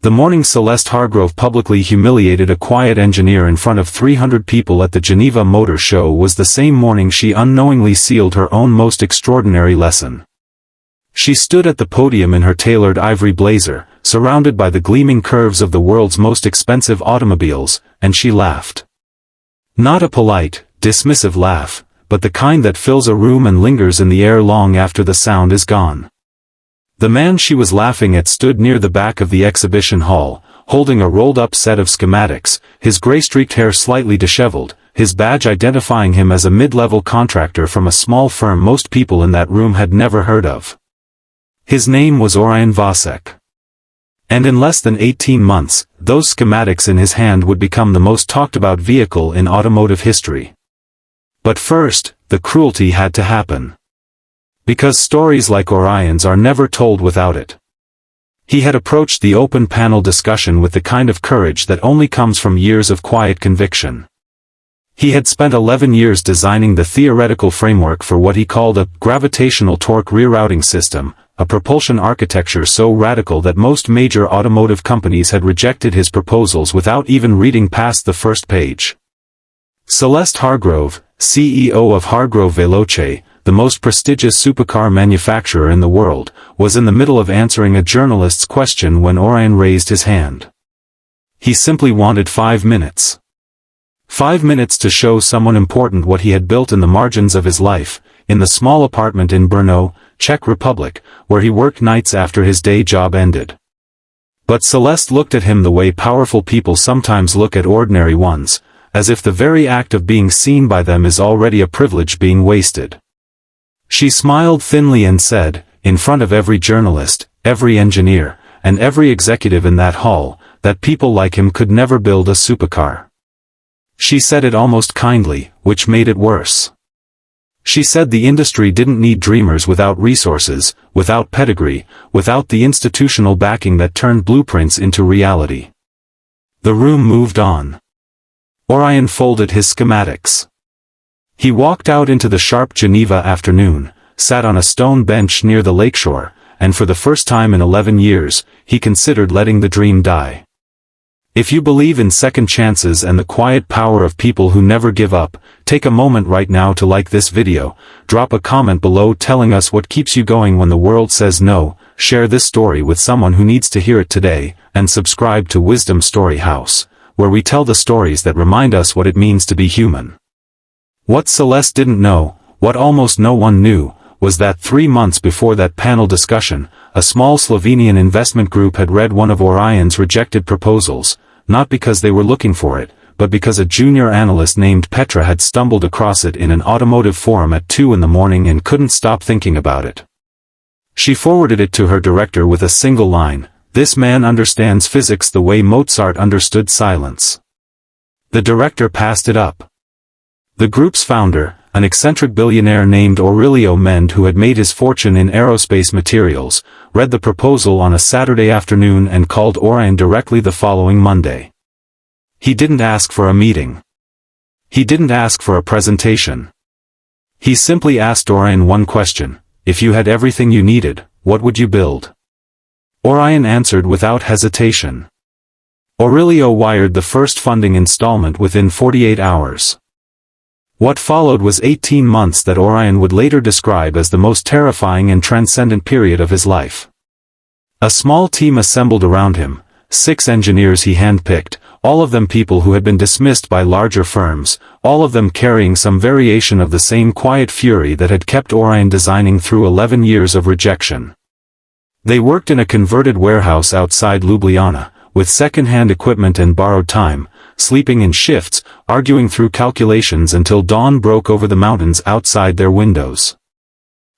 The morning Celeste Hargrove publicly humiliated a quiet engineer in front of 300 people at the Geneva Motor Show was the same morning she unknowingly sealed her own most extraordinary lesson. She stood at the podium in her tailored ivory blazer, surrounded by the gleaming curves of the world's most expensive automobiles, and she laughed. Not a polite, dismissive laugh, but the kind that fills a room and lingers in the air long after the sound is gone. The man she was laughing at stood near the back of the exhibition hall, holding a rolled-up set of schematics, his gray-streaked hair slightly disheveled, his badge identifying him as a mid-level contractor from a small firm most people in that room had never heard of. His name was Orion Vasek. And in less than 18 months, those schematics in his hand would become the most talked-about vehicle in automotive history. But first, the cruelty had to happen. Because stories like Orion's are never told without it. He had approached the open panel discussion with the kind of courage that only comes from years of quiet conviction. He had spent 11 years designing the theoretical framework for what he called a gravitational torque rerouting system, a propulsion architecture so radical that most major automotive companies had rejected his proposals without even reading past the first page. Celeste Hargrove, CEO of Hargrove Veloce, the most prestigious supercar manufacturer in the world, was in the middle of answering a journalist's question when Orion raised his hand. He simply wanted 5 minutes. 5 minutes to show someone important what he had built in the margins of his life, in the small apartment in Brno, Czech Republic, where he worked nights after his day job ended. But Celeste looked at him the way powerful people sometimes look at ordinary ones, as if the very act of being seen by them is already a privilege being wasted. She smiled thinly and said, in front of every journalist, every engineer, and every executive in that hall, that people like him could never build a supercar. She said it almost kindly, which made it worse. She said the industry didn't need dreamers without resources, without pedigree, without the institutional backing that turned blueprints into reality. The room moved on. Orion folded his schematics. He walked out into the sharp Geneva afternoon, sat on a stone bench near the lakeshore, and for the first time in 11 years, he considered letting the dream die. If you believe in second chances and the quiet power of people who never give up, take a moment right now to like this video, drop a comment below telling us what keeps you going when the world says no, share this story with someone who needs to hear it today, and subscribe to Wisdom Story House, where we tell the stories that remind us what it means to be human. What Celeste didn't know, what almost no one knew, was that 3 months before that panel discussion, a small Slovenian investment group had read one of Orion's rejected proposals, not because they were looking for it, but because a junior analyst named Petra had stumbled across it in an automotive forum at 2 in the morning and couldn't stop thinking about it. She forwarded it to her director with a single line, "This man understands physics the way Mozart understood silence." The director passed it up. The group's founder, an eccentric billionaire named Aurelio Mend who had made his fortune in aerospace materials, read the proposal on a Saturday afternoon and called Orion directly the following Monday. He didn't ask for a meeting. He didn't ask for a presentation. He simply asked Orion one question: if you had everything you needed, what would you build? Orion answered without hesitation. Aurelio wired the first funding installment within 48 hours. What followed was 18 months that Orion would later describe as the most terrifying and transcendent period of his life. A small team assembled around him, 6 engineers he handpicked, all of them people who had been dismissed by larger firms, all of them carrying some variation of the same quiet fury that had kept Orion designing through 11 years of rejection. They worked in a converted warehouse outside Ljubljana, with second-hand equipment and borrowed time, sleeping in shifts, arguing through calculations until dawn broke over the mountains outside their windows.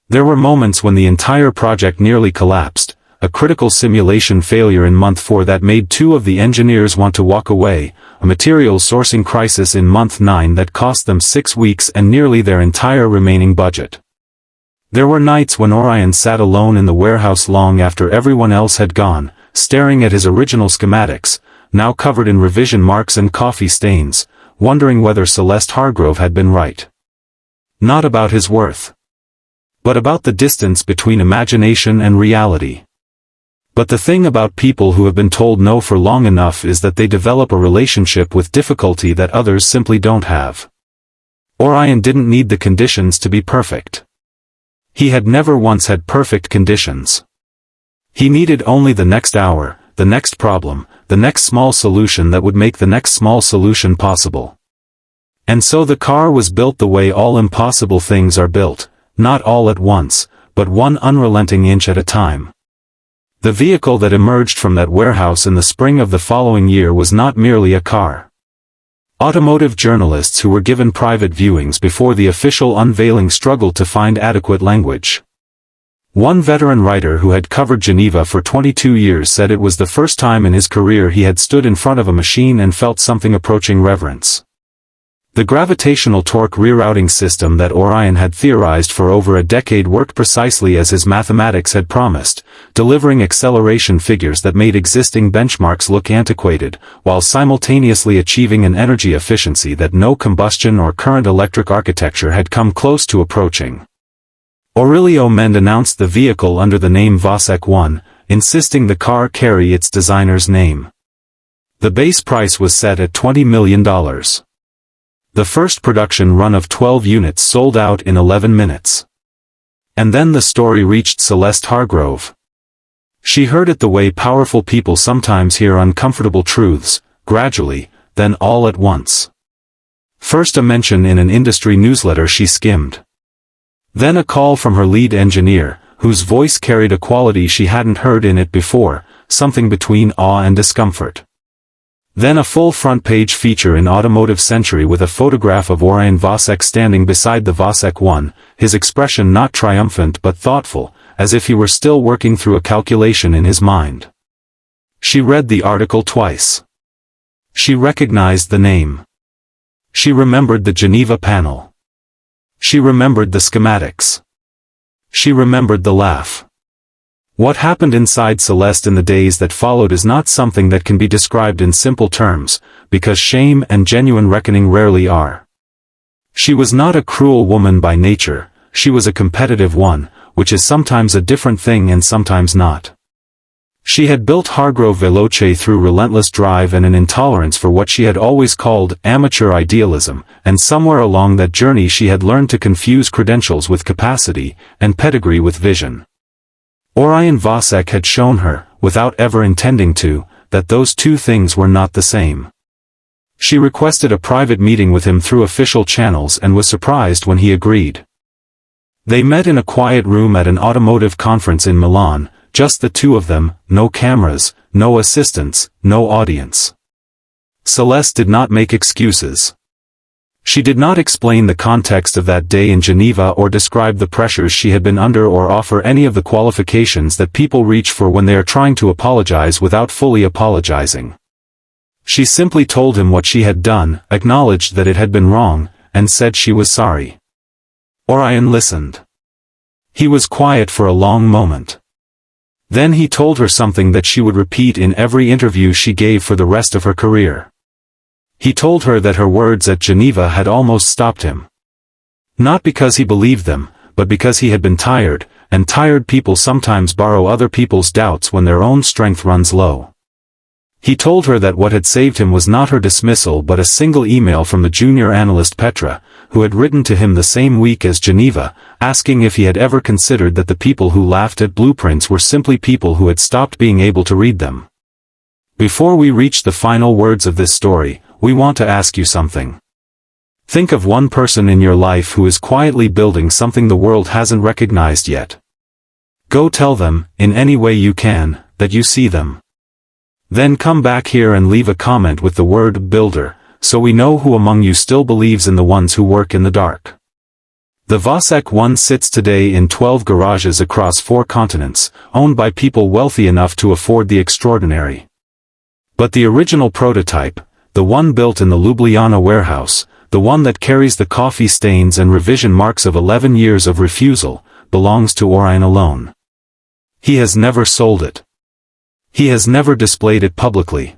There were moments when the entire project nearly collapsed, a critical simulation failure in month 4 that made 2 of the engineers want to walk away, a material sourcing crisis in month 9 that cost them 6 weeks and nearly their entire remaining budget. There were nights when Orion sat alone in the warehouse long after everyone else had gone, staring at his original schematics, now covered in revision marks and coffee stains, wondering whether Celeste Hargrove had been right. Not about his worth, but about the distance between imagination and reality. But the thing about people who have been told no for long enough is that they develop a relationship with difficulty that others simply don't have. Orion didn't need the conditions to be perfect. He had never once had perfect conditions. He needed only the next hour, the next problem, the next small solution that would make the next small solution possible. And so the car was built the way all impossible things are built, not all at once, but one unrelenting inch at a time. The vehicle that emerged from that warehouse in the spring of the following year was not merely a car. Automotive journalists who were given private viewings before the official unveiling struggled to find adequate language. One veteran writer who had covered Geneva for 22 years said it was the first time in his career he had stood in front of a machine and felt something approaching reverence. The gravitational torque rerouting system that Orion had theorized for over a decade worked precisely as his mathematics had promised, delivering acceleration figures that made existing benchmarks look antiquated, while simultaneously achieving an energy efficiency that no combustion or current electric architecture had come close to approaching. Aurelio Mende announced the vehicle under the name Vasek 1, insisting the car carry its designer's name. The base price was set at $20 million. The first production run of 12 units sold out in 11 minutes. And then the story reached Celeste Hargrove. She heard it the way powerful people sometimes hear uncomfortable truths, gradually, then all at once. First a mention in an industry newsletter she skimmed. Then a call from her lead engineer, whose voice carried a quality she hadn't heard in it before, something between awe and discomfort. Then a full front-page feature in Automotive Century with a photograph of Orion Vasek standing beside the Vasek 1, his expression not triumphant but thoughtful, as if he were still working through a calculation in his mind. She read the article twice. She recognized the name. She remembered the Geneva panel. She remembered the schematics. She remembered the laugh. What happened inside Celeste in the days that followed is not something that can be described in simple terms, because shame and genuine reckoning rarely are. She was not a cruel woman by nature, she was a competitive one, which is sometimes a different thing and sometimes not. She had built Hargrove Veloce through relentless drive and an intolerance for what she had always called amateur idealism, and somewhere along that journey she had learned to confuse credentials with capacity, and pedigree with vision. Orion Vasek had shown her, without ever intending to, that those two things were not the same. She requested a private meeting with him through official channels and was surprised when he agreed. They met in a quiet room at an automotive conference in Milan, just the two of them, no cameras, no assistants, no audience. Celeste did not make excuses. She did not explain the context of that day in Geneva or describe the pressures she had been under or offer any of the qualifications that people reach for when they are trying to apologize without fully apologizing. She simply told him what she had done, acknowledged that it had been wrong, and said she was sorry. Orion listened. He was quiet for a long moment. Then he told her something that she would repeat in every interview she gave for the rest of her career. He told her that her words at Geneva had almost stopped him. Not because he believed them, but because he had been tired, and tired people sometimes borrow other people's doubts when their own strength runs low. He told her that what had saved him was not her dismissal but a single email from the junior analyst Petra, who had written to him the same week as Geneva, asking if he had ever considered that the people who laughed at blueprints were simply people who had stopped being able to read them. Before we reach the final words of this story, we want to ask you something. Think of one person in your life who is quietly building something the world hasn't recognized yet. Go tell them, in any way you can, that you see them. Then come back here and leave a comment with the word builder, so we know who among you still believes in the ones who work in the dark. The Vasek 1 sits today in 12 garages across 4 continents, owned by people wealthy enough to afford the extraordinary. But the original prototype, the one built in the Ljubljana warehouse, the one that carries the coffee stains and revision marks of 11 years of refusal, belongs to Orion alone. He has never sold it. He has never displayed it publicly.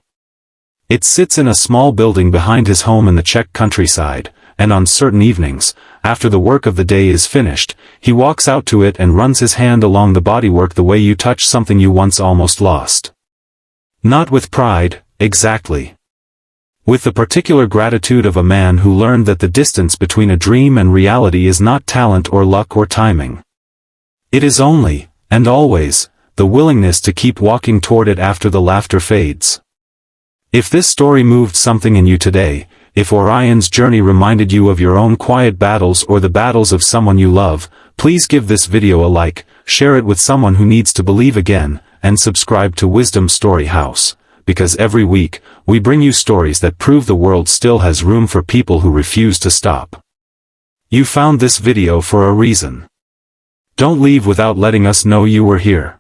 It sits in a small building behind his home in the Czech countryside, and on certain evenings, after the work of the day is finished, he walks out to it and runs his hand along the bodywork the way you touch something you once almost lost. Not with pride, exactly. With the particular gratitude of a man who learned that the distance between a dream and reality is not talent or luck or timing. It is only, and always, the willingness to keep walking toward it after the laughter fades. If this story moved something in you today, if Orion's journey reminded you of your own quiet battles or the battles of someone you love, please give this video a like, share it with someone who needs to believe again, and subscribe to Wisdom Story House, because every week, we bring you stories that prove the world still has room for people who refuse to stop. You found this video for a reason. Don't leave without letting us know you were here.